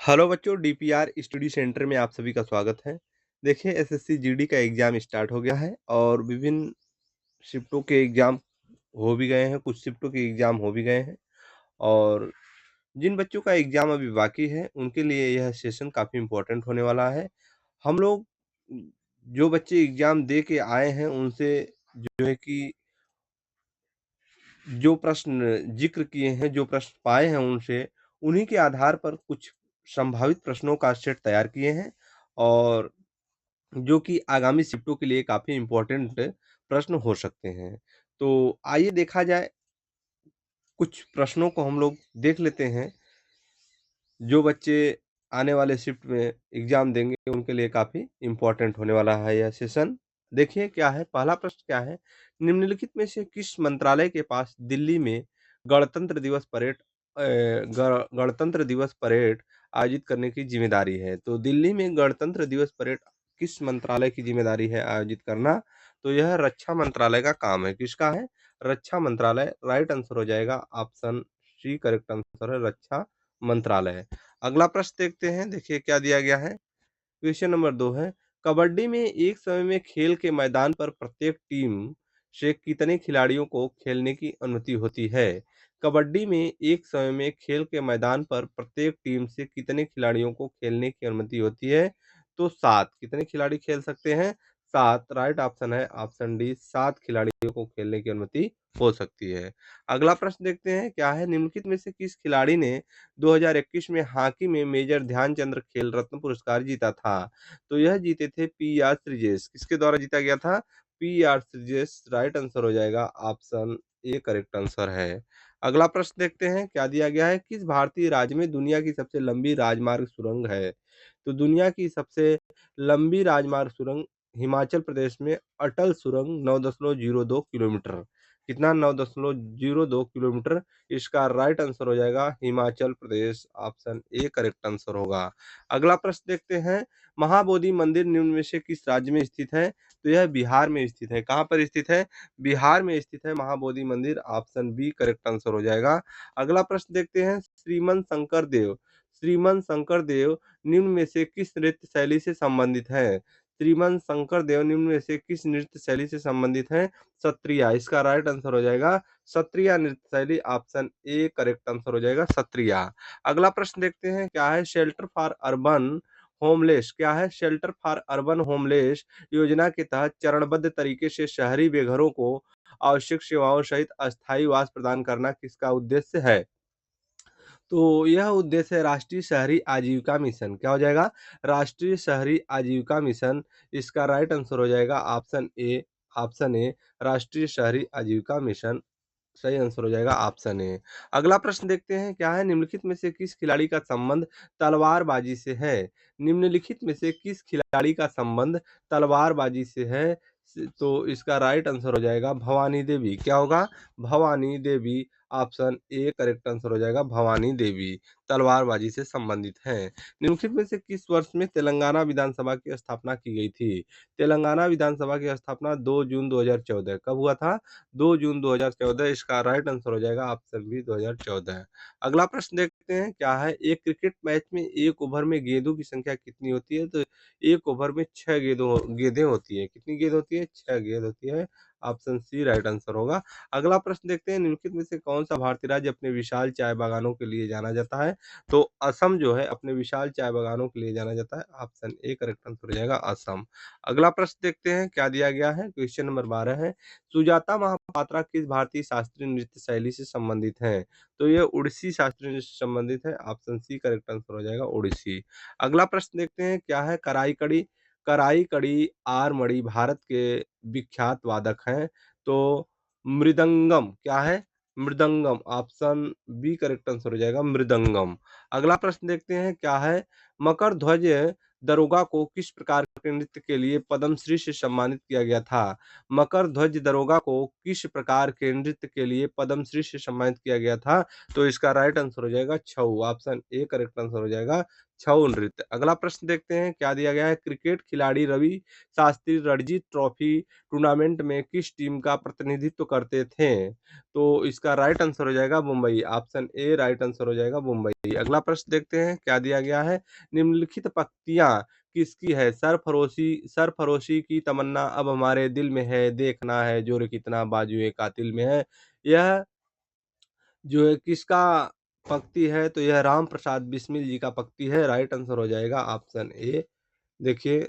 Hello बच्चों, DPR study centre में आप सभी का स्वागत है। देखिए एसएससी जीडी का एग्ज़ाम स्टार्ट हो गया है और विभिन्न शिफ्टों के एग्ज़ाम हो भी गए हैं, कुछ शिफ्टों के एग्ज़ाम हो भी गए हैं और जिन बच्चों का एग्ज़ाम अभी बाकी है, उनके लिए यह सेशन काफ़ी इम्पोर्टेंट होने वाला है। हम लोग जो बच्चे एग्ज़ाम दे के आए हैं, उनसे जो है कि जो प्रश्न ज़िक्र किए हैं, जो प्रश्न पाए हैं उनसे, उन्हीं के आधार पर कुछ संभावित प्रश्नों का सेट तैयार किए हैं और जो कि आगामी शिफ्टों के लिए काफ़ी इम्पोर्टेंट प्रश्न हो सकते हैं। तो आइए देखा जाए, कुछ प्रश्नों को हम लोग देख लेते हैं, जो बच्चे आने वाले शिफ्ट में एग्ज़ाम देंगे, उनके लिए काफ़ी इम्पोर्टेंट होने वाला है यह सेशन। देखिए क्या है, पहला प्रश्न क्या है, निम्नलिखित में से किस मंत्रालय के पास दिल्ली में गणतंत्र दिवस परेड गणतंत्र दिवस परेड आयोजित करने की ज़िम्मेदारी है? तो दिल्ली में गणतंत्र दिवस परेड किस मंत्रालय की ज़िम्मेदारी है आयोजित करना? तो यह रक्षा मंत्रालय का काम है। किसका है? रक्षा मंत्रालय। राइट आंसर हो जाएगा ऑप्शन सी करेक्ट आंसर है, रक्षा मंत्रालय। अगला प्रश्न देखते हैं, देखिए क्या दिया गया है। क्वेश्चन नंबर 2 है, कबड्डी में एक समय में खेल के मैदान पर प्रत्येक टीम से कितने खिलाड़ियों को खेलने की अनुमति होती है? कबड्डी में एक समय में खेल के मैदान पर प्रत्येक टीम से कितने खिलाड़ियों को खेलने की अनुमति होती है? तो 7। कितने खिलाड़ी खेल सकते हैं? 7। राइट ऑप्शन है ऑप्शन डी, 7 खिलाड़ियों को खेलने की अनुमति हो सकती है। अगला प्रश्न देखते हैं, क्या है, निम्नलिखित में से किस खिलाड़ी ने 2021 में हॉकी में मेजर ध्यानचंद्र खेल रत्न पुरस्कार जीता था? तो यह जीते थे पी.आर. श्रीजेश। किसके द्वारा जीता गया था? पी.आर. श्रीजेश। राइट आंसर हो जाएगा ऑप्शन ए करेक्ट आंसर है। अगला प्रश्न देखते हैं, क्या दिया गया है, किस भारतीय राज्य में दुनिया की सबसे लंबी राजमार्ग सुरंग है? तो दुनिया की सबसे लंबी राजमार्ग सुरंग हिमाचल प्रदेश में अटल सुरंग 9.02 किलोमीटर। कितना? 9.02 किलोमीटर। इसका राइट आंसर हो जाएगा Himachal Pradesh, option A correct answer होगा। अगला प्रश्न देखते हैं, महाबोधि मंदिर निम्न में से किस राज्य में स्थित है? तो यह बिहार में स्थित है। कहाँ पर स्थित है? बिहार में स्थित है महाबोधि मंदिर, ऑप्शन बी करेक्ट आंसर हो जाएगा। अगला प्रश्न देखते हैं, श्रीमन शंकर देव निम्न में से किस नृत्य शैली से संबंधित है? श्रीमन शंकर देव निम्न में से किस नृत्य शैली से संबंधित है? सत्रिया। इसका राइट आंसर हो जाएगा सत्रिया नृत्य शैली, ऑप्शन ए करेक्ट आंसर हो जाएगा सत्रिया। अगला प्रश्न देखते हैं, क्या है, शेल्टर फॉर अर्बन होमलेस, क्या है, शेल्टर फॉर अर्बन होमलेस योजना के तहत चरणबद्ध तरीके से शहरी बेघरों को आवश्यक सेवाओं सहित अस्थायी वास प्रदान करना किसका उद्देश्य है? तो यह उद्देश्य है राष्ट्रीय शहरी आजीविका मिशन। क्या हो जाएगा? राष्ट्रीय शहरी आजीविका मिशन। इसका राइट आंसर हो जाएगा ऑप्शन ए राष्ट्रीय शहरी आजीविका मिशन। सही आंसर हो जाएगा ऑप्शन ए। अगला प्रश्न देखते हैं, क्या है, निम्नलिखित में से किस खिलाड़ी का संबंध तलवारबाजी से है? निम्नलिखित में से किस खिलाड़ी का संबंध तलवारबाजी से है? तो इसका राइट आंसर हो जाएगा भवानी देवी। क्या होगा? Bhavani Devi, option A correct answer हो जाएगा भवानी देवी, तलवारबाजी से संबंधित हैं। निम्नलिखित में से किस वर्ष में तेलंगाना विधानसभा की स्थापना की गई थी? तेलंगाना विधानसभा की स्थापना 2 जून 2014। कब हुआ था? 2 जून 2014। इसका राइट आंसर हो जाएगा ऑप्शन बी 2014। अगला प्रश्न देखते हैं, क्या है, एक क्रिकेट मैच में एक ओवर में गेंदों की संख्या कितनी होती है? तो एक ओवर में 6 गेंदें होती है। कितनी गेंद होती है? 6 गेंद होती है। ऑप्शन सी राइट आंसर होगा। अगला प्रश्न देखते हैं, निम्नलिखित में से कौन सा भारतीय राज्य अपने विशाल चाय बागानों के लिए जाना जाता है? तो असम जो है अपने विशाल चाय बागानों के लिए जाना जाता है। ऑप्शन ए करेक्ट आंसर हो जाएगा असम। अगला प्रश्न देखते हैं, क्या दिया गया है। क्वेश्चन नंबर 12 है, सुजाता महापात्रा किस भारतीय शास्त्रीय नृत्य शैली से संबंधित है? तो ये उड़ीसी शास्त्रीय नृत्य से संबंधित है। ऑप्शन सी करेक्ट आंसर हो जाएगा उड़ीसी। अगला प्रश्न देखते हैं, क्या है, कराई कड़ी आर मणि भारत के विख्यात वादक हैं। तो मृदंगम, क्या है, mridangam, option B correct answer हो जाएगा मृदंगम। अगला प्रश्न देखते हैं, क्या है, मकर ध्वज दरोगा को किस प्रकार के नृत्य के लिए पद्मश्री से सम्मानित किया गया था? मकर ध्वज दरोगा को किस प्रकार के नृत्य के लिए पद्मश्री से सम्मानित किया गया था? तो इसका राइट आंसर हो जाएगा छऊ, ऑप्शन ए करेक्ट आंसर हो जाएगा छऊ नृत्य। अगला प्रश्न देखते हैं क्या दिया गया है, क्रिकेट खिलाड़ी रवि शास्त्री रणजी ट्रॉफी टूर्नामेंट में किस टीम का प्रतिनिधित्व करते थे? तो इसका राइट आंसर हो जाएगा Mumbai, option A right answer हो जाएगा मुंबई। अगला प्रश्न देखते हैं क्या दिया गया है, निम्नलिखित पंक्तियां किसकी है? सरफरोशी की तमन्ना अब हमारे दिल में है, देखना है जोर कितना बाजुए कातिल में है। यह जो है किसका पंक्ति है? तो यह राम प्रसाद बिस्मिल जी का पंक्ति है, राइट आंसर हो जाएगा ऑप्शन ए। देखिए,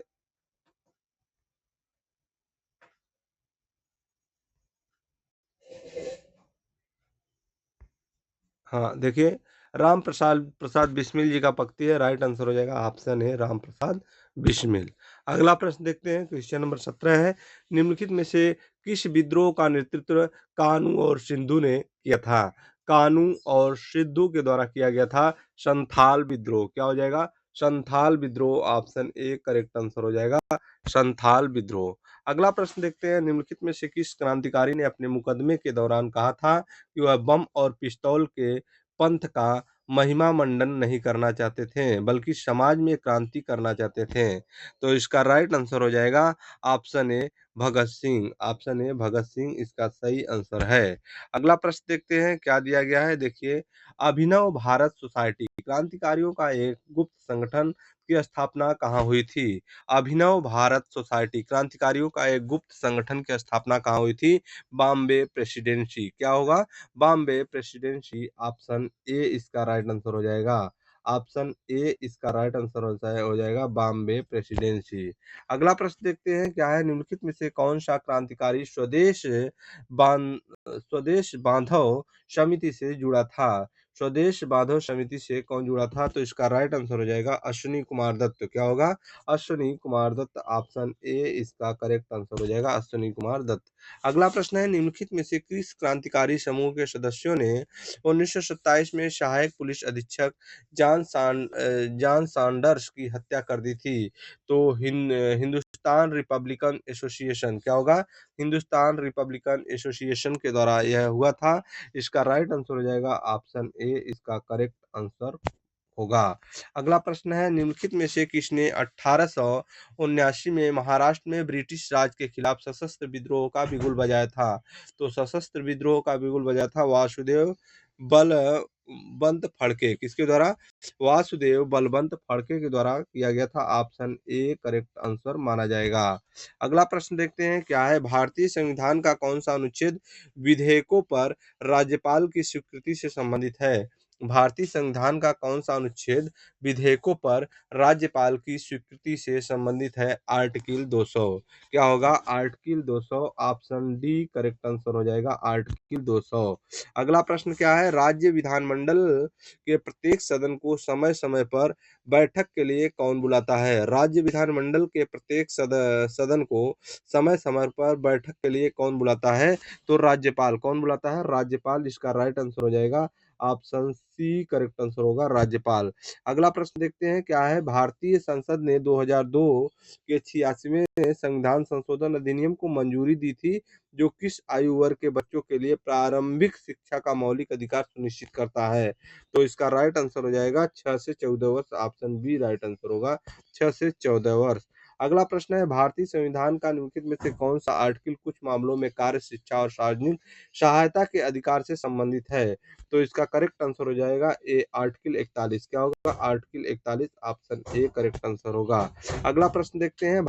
हाँ देखिए, राम प्रसाद प्रसाद बिस्मिल जी का पंक्ति है, राइट आंसर हो जाएगा ऑप्शन ए राम प्रसाद बिस्मिल। अगला प्रश्न देखते हैं, क्वेश्चन नंबर 17 है, निम्नलिखित में से किस विद्रोह का नेतृत्व कानू और सिंधु ने किया था? कानू और सिद्धू के द्वारा किया गया था संथाल विद्रोह। क्या हो जाएगा? संथाल विद्रोह, ऑप्शन ए करेक्ट आंसर हो जाएगा संथाल विद्रोह। अगला प्रश्न देखते हैं, निम्नलिखित में से किस क्रांतिकारी ने अपने मुकदमे के दौरान कहा था कि वह बम और पिस्तौल के पंथ का महिमा मंडन नहीं करना चाहते थे, बल्कि समाज में क्रांति करना चाहते थे? तो इसका राइट आंसर हो जाएगा option A Bhagat Singh, option A Bhagat Singh इसका सही आंसर है। अगला प्रश्न देखते हैं क्या दिया गया है, देखिए, अभिनव भारत सोसाइटी क्रांतिकारियों का एक गुप्त संगठन की स्थापना कहाँ हुई थी? अभिनव भारत सोसाइटी क्रांतिकारियों का एक गुप्त संगठन की स्थापना कहाँ हुई थी? बॉम्बे प्रेसिडेंसी। क्या होगा? बॉम्बे प्रेसिडेंसी, ऑप्शन ए इसका राइट आंसर हो जाएगा, ऑप्शन ए इसका राइट आंसर हो जाएगा बॉम्बे प्रेसिडेंसी। अगला प्रश्न देखते हैं क्या है, निम्नलिखित में से कौन सा क्रांतिकारी स्वदेश बांधव समिति से जुड़ा था? स्वदेश बांधव समिति से कौन जुड़ा था? तो इसका राइट आंसर हो जाएगा अश्विनी कुमार दत्त। क्या होगा? अश्विनी कुमार दत्त, ऑप्शन ए इसका करेक्ट आंसर हो जाएगा अश्विनी कुमार दत्त। अगला प्रश्न है, निम्नलिखित में से किस क्रांतिकारी समूह के सदस्यों ने 1927 में सहायक पुलिस अधीक्षक जॉन सैंडर्स की हत्या कर दी थी? तो हिंदुस्तान रिपब्लिकन एसोसिएशन। क्या होगा? हिंदुस्तान रिपब्लिकन एसोसिएशन के द्वारा यह हुआ था। इसका राइट आंसर हो जाएगा ऑप्शन ए इसका करेक्ट आंसर होगा। अगला प्रश्न है, निम्नलिखित में से किसने 1879 में महाराष्ट्र में ब्रिटिश राज के खिलाफ सशस्त्र विद्रोह का बिगुल बजाया था? तो सशस्त्र विद्रोह का बिगुल बजाया था वासुदेव बलवंत फड़के। किसके द्वारा? वासुदेव बलवंत फड़के के द्वारा किया गया था, ऑप्शन ए करेक्ट आंसर माना जाएगा। अगला प्रश्न देखते हैं क्या है, भारतीय संविधान का कौन सा अनुच्छेद विधेयकों पर राज्यपाल की स्वीकृति से संबंधित है? भारतीय संविधान का कौन सा अनुच्छेद विधेयकों पर राज्यपाल की स्वीकृति से संबंधित है? आर्टिकल 200। क्या होगा? Article 200, option D correct answer हो जाएगा आर्टिकल 200। अगला प्रश्न क्या है, राज्य विधानमंडल के प्रत्येक सदन को समय समय पर बैठक के लिए कौन बुलाता है? राज्य विधानमंडल के प्रत्येक सदन को समय समय पर बैठक के लिए कौन बुलाता है? तो राज्यपाल। कौन बुलाता है? राज्यपाल। इसका राइट आंसर हो जाएगा ऑप्शन सी करेक्ट आंसर होगा राज्यपाल। अगला प्रश्न देखते हैं क्या है, भारतीय संसद ने 2002 के 86वें संविधान संशोधन अधिनियम को मंजूरी दी थी, जो किस आयु वर्ग के बच्चों के लिए प्रारंभिक शिक्षा का मौलिक अधिकार सुनिश्चित करता है? तो इसका राइट आंसर हो जाएगा 6 से 14 वर्ष, ऑप्शन बी राइट आंसर होगा 6 से 14 वर्ष। अगला प्रश्न है, भारतीय संविधान का निम्नलिखित में से कौन सा आर्टिकल कुछ मामलों में कार्य शिक्षा और सार्वजनिक सहायता के अधिकार से संबंधित है? तो इसका करेक्ट आंसर हो जाएगा ए आर्टिकल 41। क्या होगा? Article 41, option A correct answer होगा। अगला प्रश्न देखते हैं,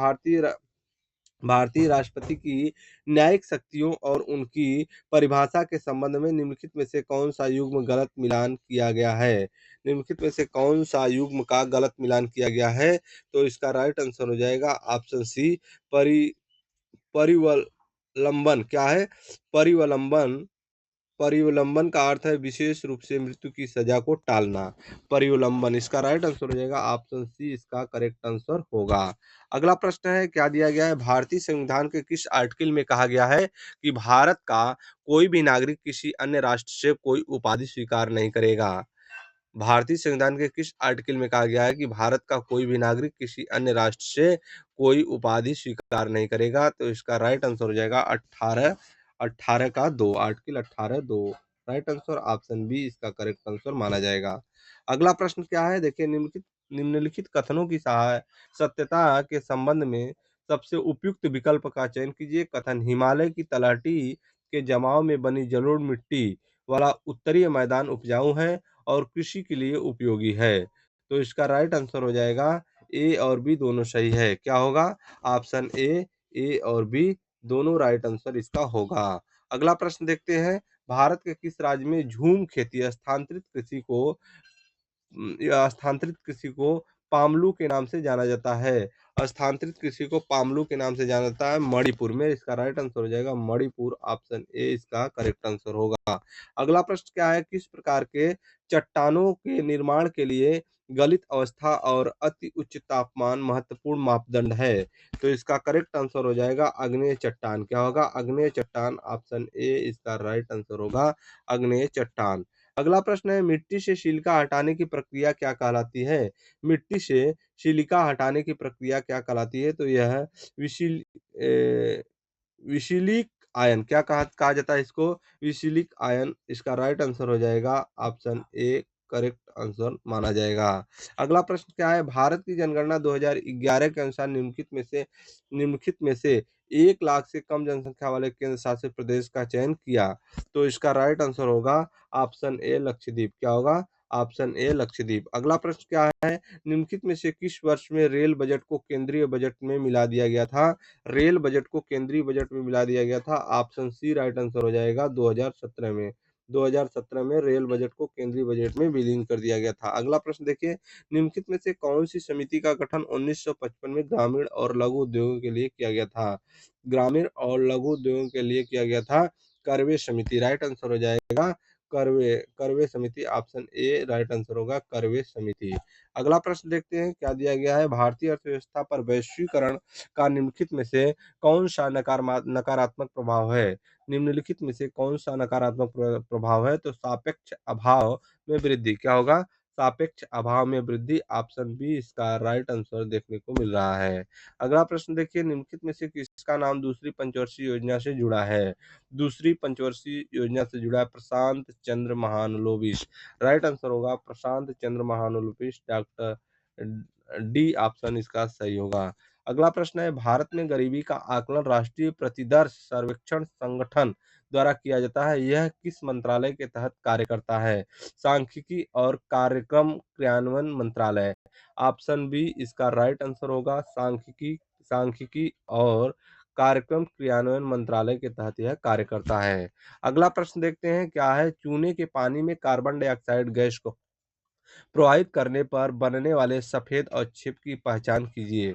भारतीय राष्ट्रपति की न्यायिक शक्तियों और उनकी परिभाषा के संबंध में निम्नलिखित में से कौन सा युग्म गलत मिलान किया गया है? निम्नलिखित में से कौन सा युग्म का गलत मिलान किया गया है? तो इसका राइट आंसर हो जाएगा ऑप्शन सी परि परिवलंबन। क्या है? परिवलंबन। परिवलंबन का अर्थ है विशेष रूप से मृत्यु की सजा को टालना। परिवलंबन, इसका राइट आंसर हो जाएगा ऑप्शन सी इसका करेक्ट आंसर होगा। अगला प्रश्न है क्या दिया गया है, भारतीय संविधान के किस आर्टिकल में कहा गया है कि भारत का कोई भी नागरिक किसी अन्य राष्ट्र से कोई उपाधि स्वीकार नहीं करेगा? भारतीय संविधान के किस आर्टिकल में कहा गया है कि भारत का कोई भी नागरिक किसी अन्य राष्ट्र से कोई उपाधि स्वीकार नहीं करेगा? तो इसका राइट आंसर हो जाएगा 18 18 का 2, article 18 2, right answer option B इसका करेक्ट आंसर माना जाएगा। अगला प्रश्न क्या है, देखिए, निम्नलिखित निम्नलिखित कथनों की सत्यता के संबंध में सबसे उपयुक्त विकल्प का चयन कीजिए। कथन: हिमालय की तलहटी के जमाव में बनी जलोढ़ मिट्टी वाला उत्तरीय मैदान उपजाऊ है और कृषि के लिए उपयोगी है। तो इसका राइट आंसर हो जाएगा ए और बी दोनों सही है। क्या होगा? ऑप्शन ए और बी दोनों राइट आंसर इसका होगा। अगला प्रश्न देखते हैं। भारत के किस राज्य में झूम खेती स्थानांतरित कृषि को पामलू के नाम से जाना जाता है? स्थानांतरित कृषि को पामलू के नाम से जाना जाता है मणिपुर में। इसका राइट आंसर हो जाएगा मणिपुर। ऑप्शन ए इसका करेक्ट आंसर होगा। अगला प्रश्न क्या है? किस प्रकार के चट्टानों के निर्माण के लिए गलित अवस्था और अति उच्च तापमान महत्वपूर्ण मापदंड है? तो इसका करेक्ट आंसर हो जाएगा आग्नेय चट्टान। क्या होगा? आग्नेय चट्टान। ऑप्शन ए इसका राइट आंसर होगा आग्नेय चट्टान। अगला प्रश्न है। मिट्टी से सिलिका हटाने की प्रक्रिया क्या कहलाती है? मिट्टी से सिलिका हटाने की प्रक्रिया क्या कहलाती है? तो यह विशिल ए, विशिलिक आयन क्या कहा जाता है इसको? विशिलिक आयन। इसका राइट आंसर हो जाएगा ऑप्शन ए करेक्ट आंसर माना जाएगा। अगला प्रश्न क्या है? भारत की जनगणना 2011 के अनुसार निम्नलिखित में से 1 लाख से कम जनसंख्या वाले केंद्र शासित प्रदेश का चयन किया। तो इसका राइट आंसर होगा ऑप्शन ए लक्षद्वीप। क्या होगा? Option A Lakshadweep. अगला प्रश्न क्या है? निम्नलिखित में से किस वर्ष में रेल बजट को केंद्रीय बजट में मिला दिया गया था? रेल बजट को केंद्रीय बजट में मिला दिया गया था। ऑप्शन सी राइट आंसर हो जाएगा 2017 में। 2017 में रेल बजट को केंद्रीय बजट में विलीन कर दिया गया था। अगला प्रश्न देखिए। निम्नलिखित में से कौन सी समिति का गठन 1955 में ग्रामीण और लघु उद्योगों के लिए किया गया था? ग्रामीण और लघु उद्योगों के लिए किया गया था करवे समिति। राइट आंसर हो जाएगा करवे करवे समिति। ऑप्शन ए राइट आंसर होगा करवे समिति। अगला प्रश्न देखते हैं क्या दिया गया है। भारतीय अर्थव्यवस्था पर वैश्वीकरण का निम्नलिखित में से कौन सा नकारात्मक प्रभाव है? निम्नलिखित में से कौन सा नकारात्मक प्रभाव है? तो सापेक्ष अभाव में वृद्धि। क्या होगा? सापेक्ष अभाव में वृद्धि। ऑप्शन बी इसका राइट आंसर देखने को मिल रहा है। अगला प्रश्न देखिए। निम्नलिखित में से किसका नाम दूसरी पंचवर्षीय योजना से जुड़ा है? दूसरी पंचवर्षीय योजना से जुड़ा है प्रशांत चंद्र महालनोबिस। राइट आंसर होगा प्रशांत चंद्र महालनोबिस। डॉक्टर डी ऑप्शन इसका सही होगा। अगला प्रश्न है। भारत में गरीबी का आकलन राष्ट्रीय प्रतिदर्श सर्वेक्षण संगठन द्वारा किया जाता है। यह किस मंत्रालय के तहत कार्य करता है? सांख्यिकी और कार्यक्रम क्रियान्वयन मंत्रालय। ऑप्शन बी इसका राइट आंसर होगा सांख्यिकी और कार्यक्रम क्रियान्वयन मंत्रालय के तहत यह कार्य करता है। अगला प्रश्न देखते हैं क्या है। चूने के पानी में कार्बन डाइऑक्साइड गैस को प्रवाहित करने पर बनने वाले सफेद अवक्षेप की पहचान कीजिए।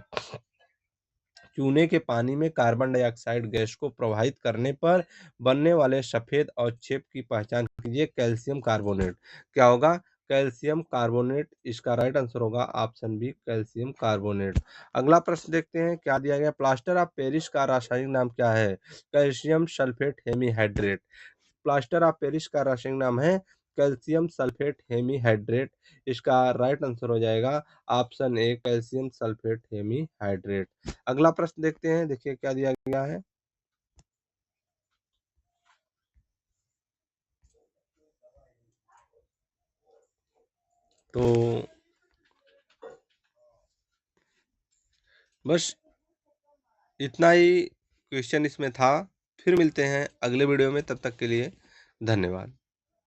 चूने के पानी में कार्बन डाइऑक्साइड गैस को प्रवाहित करने पर बनने वाले सफेद अवक्षेप की पहचान कीजिए। Calcium carbonate. क्या होगा? Calcium carbonate. इसका राइट आंसर होगा ऑप्शन बी कैल्शियम कार्बोनेट। अगला प्रश्न देखते हैं क्या दिया गया। प्लास्टर ऑफ पेरिस का रासायनिक नाम क्या है? Calcium sulphate hemihydrate. Plaster of Paris का रासायनिक नाम है कैल्शियम सल्फेट हेमीहाइड्रेट। इसका राइट आंसर हो जाएगा ऑप्शन ए कैल्शियम सल्फेट हेमीहाइड्रेट। अगला प्रश्न देखते हैं। देखिए क्या दिया गया है। तो बस इतना ही क्वेश्चन इसमें था। फिर मिलते हैं अगले वीडियो में। तब तक के लिए धन्यवाद।